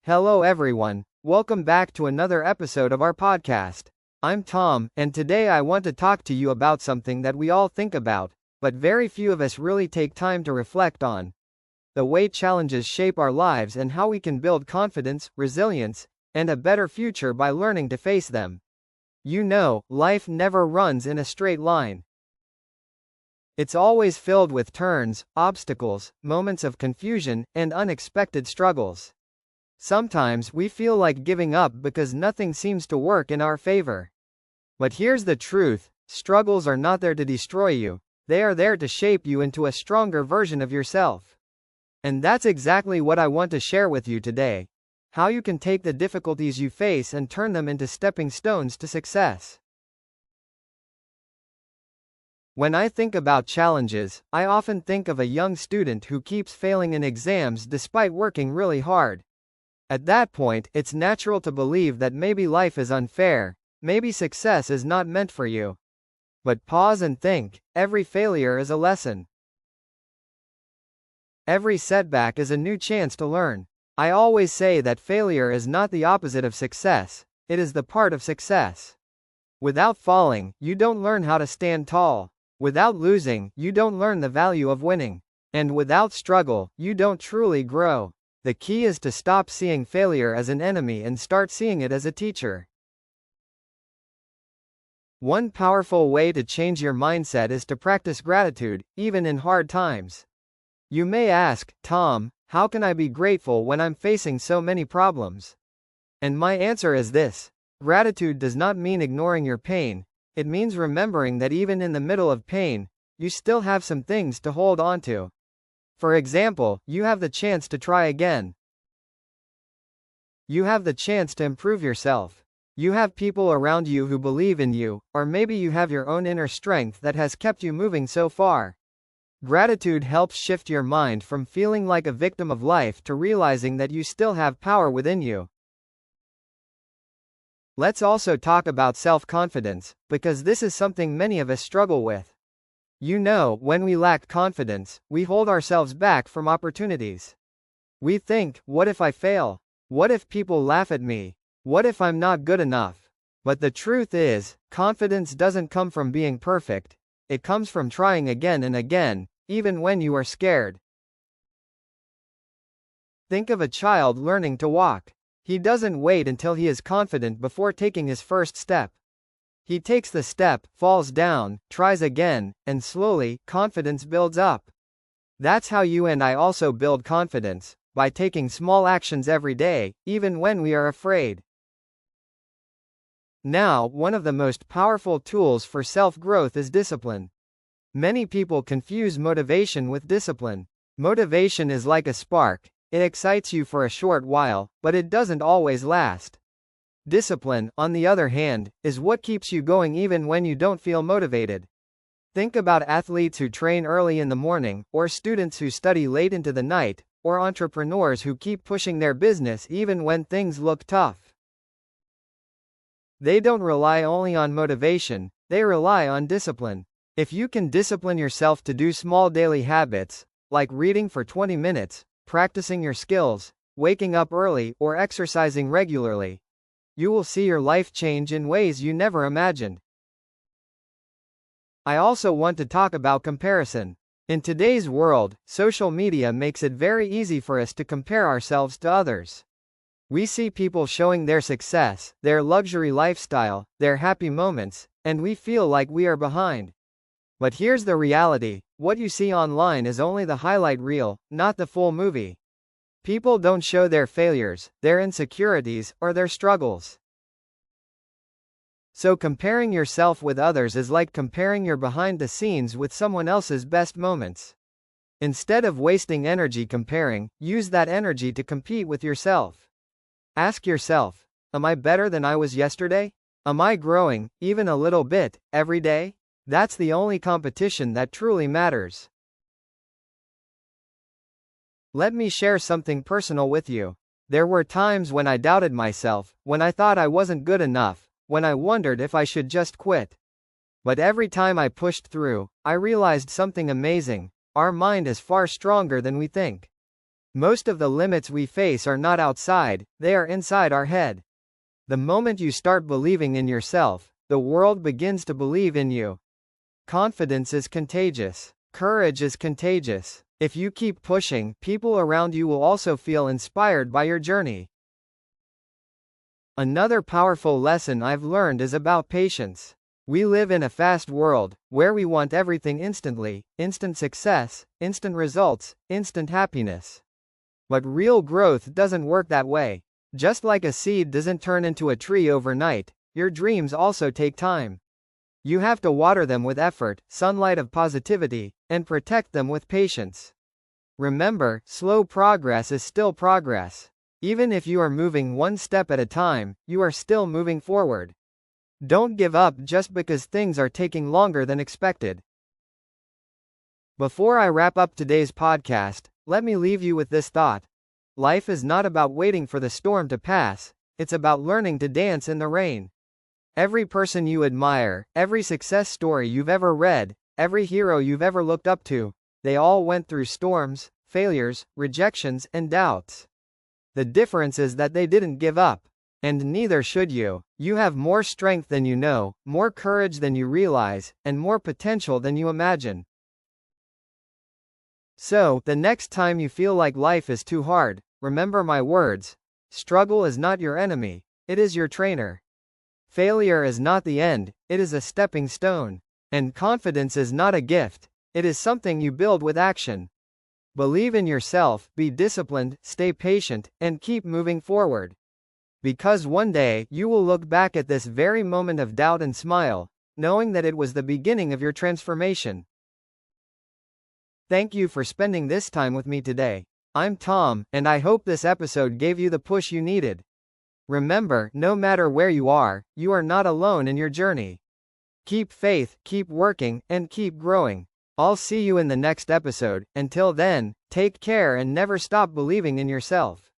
Hello, everyone. Welcome back to another episode of our podcast. I'm Tom, and today I want to talk to you about something that we all think about, but very few of us really take time to reflect on. The way challenges shape our lives and how we can build confidence, resilience, and a better future by learning to face them. You know, life never runs in a straight line. It's always filled with turns, obstacles, moments of confusion, and unexpected struggles. Sometimes we feel like giving up because nothing seems to work in our favor. But here's the truth: struggles are not there to destroy you, they are there to shape you into a stronger version of yourself. And that's exactly what I want to share with you today: how you can take the difficulties you face and turn them into stepping stones to success. When I think about challenges, I often think of a young student who keeps failing in exams despite working really hard. At that point, it's natural to believe that maybe life is unfair, maybe success is not meant for you. But pause and think: every failure is a lesson. Every setback is a new chance to learn. I always say that failure is not the opposite of success, it is the part of success. Without falling, you don't learn how to stand tall. Without losing, you don't learn the value of winning. And without struggle, you don't truly grow. The key is to stop seeing failure as an enemy and start seeing it as a teacher. One powerful way to change your mindset is to practice gratitude, even in hard times. You may ask, Tom, how can I be grateful when I'm facing so many problems? And my answer is this: gratitude does not mean ignoring your pain. It means remembering that even in the middle of pain, you still have some things to hold on to. For example, you have the chance to try again. You have the chance to improve yourself. You have people around you who believe in you, or maybe you have your own inner strength that has kept you moving so far. Gratitude helps shift your mind from feeling like a victim of life to realizing that you still have power within you. Let's also talk about self-confidence, because this is something many of us struggle with. You know, when we lack confidence, we hold ourselves back from opportunities. We think, what if I fail? What if people laugh at me? What if I'm not good enough? But the truth is, confidence doesn't come from being perfect, it comes from trying again and again, even when you are scared. Think of a child learning to walk. He doesn't wait until he is confident before taking his first step. He takes the step, falls down, tries again, and slowly, confidence builds up. That's how you and I also build confidence, by taking small actions every day, even when we are afraid. Now, one of the most powerful tools for self-growth is discipline. Many people confuse motivation with discipline. Motivation is like a spark. It excites you for a short while, but it doesn't always last. Discipline, on the other hand, is what keeps you going even when you don't feel motivated. Think about athletes who train early in the morning, or students who study late into the night, or entrepreneurs who keep pushing their business even when things look tough. They don't rely only on motivation, they rely on discipline. If you can discipline yourself to do small daily habits, like reading for 20 minutes, practicing your skills, waking up early, or exercising regularly, you will see your life change in ways you never imagined. I also want to talk about comparison. In today's world, social media makes it very easy for us to compare ourselves to others. We see people showing their success, their luxury lifestyle, their happy moments, and we feel like we are behind. But here's the reality: what you see online is only the highlight reel, not the full movie. People don't show their failures, their insecurities, or their struggles. So comparing yourself with others is like comparing your behind the scenes with someone else's best moments. Instead of wasting energy comparing, use that energy to compete with yourself. Ask yourself, am I better than I was yesterday? Am I growing, even a little bit, every day? That's the only competition that truly matters. Let me share something personal with you. There were times when I doubted myself, when I thought I wasn't good enough, when I wondered if I should just quit. But every time I pushed through, I realized something amazing: our mind is far stronger than we think. Most of the limits we face are not outside, they are inside our head. The moment you start believing in yourself, the world begins to believe in you. Confidence is contagious. Courage is contagious. If you keep pushing, people around you will also feel inspired by your journey. Another powerful lesson I've learned is about patience. We live in a fast world, where we want everything instantly, instant success, instant results, instant happiness. But real growth doesn't work that way. Just like a seed doesn't turn into a tree overnight, your dreams also take time. You have to water them with effort, sunlight of positivity, and protect them with patience. Remember, slow progress is still progress. Even if you are moving one step at a time, you are still moving forward. Don't give up just because things are taking longer than expected. Before I wrap up today's podcast, let me leave you with this thought. Life is not about waiting for the storm to pass, it's about learning to dance in the rain. Every person you admire, every success story you've ever read, every hero you've ever looked up to, they all went through storms, failures, rejections, and doubts. The difference is that they didn't give up. And neither should you. You have more strength than you know, more courage than you realize, and more potential than you imagine. So, the next time you feel like life is too hard, remember my words. Struggle is not your enemy, it is your trainer. Failure is not the end, it is a stepping stone. And confidence is not a gift, it is something you build with action. Believe in yourself, be disciplined, stay patient, and keep moving forward. Because one day, you will look back at this very moment of doubt and smile, knowing that it was the beginning of your transformation. Thank you for spending this time with me today. I'm Tom, and I hope this episode gave you the push you needed. Remember, no matter where you are not alone in your journey. Keep faith, keep working, and keep growing. I'll see you in the next episode. Until then, take care and never stop believing in yourself.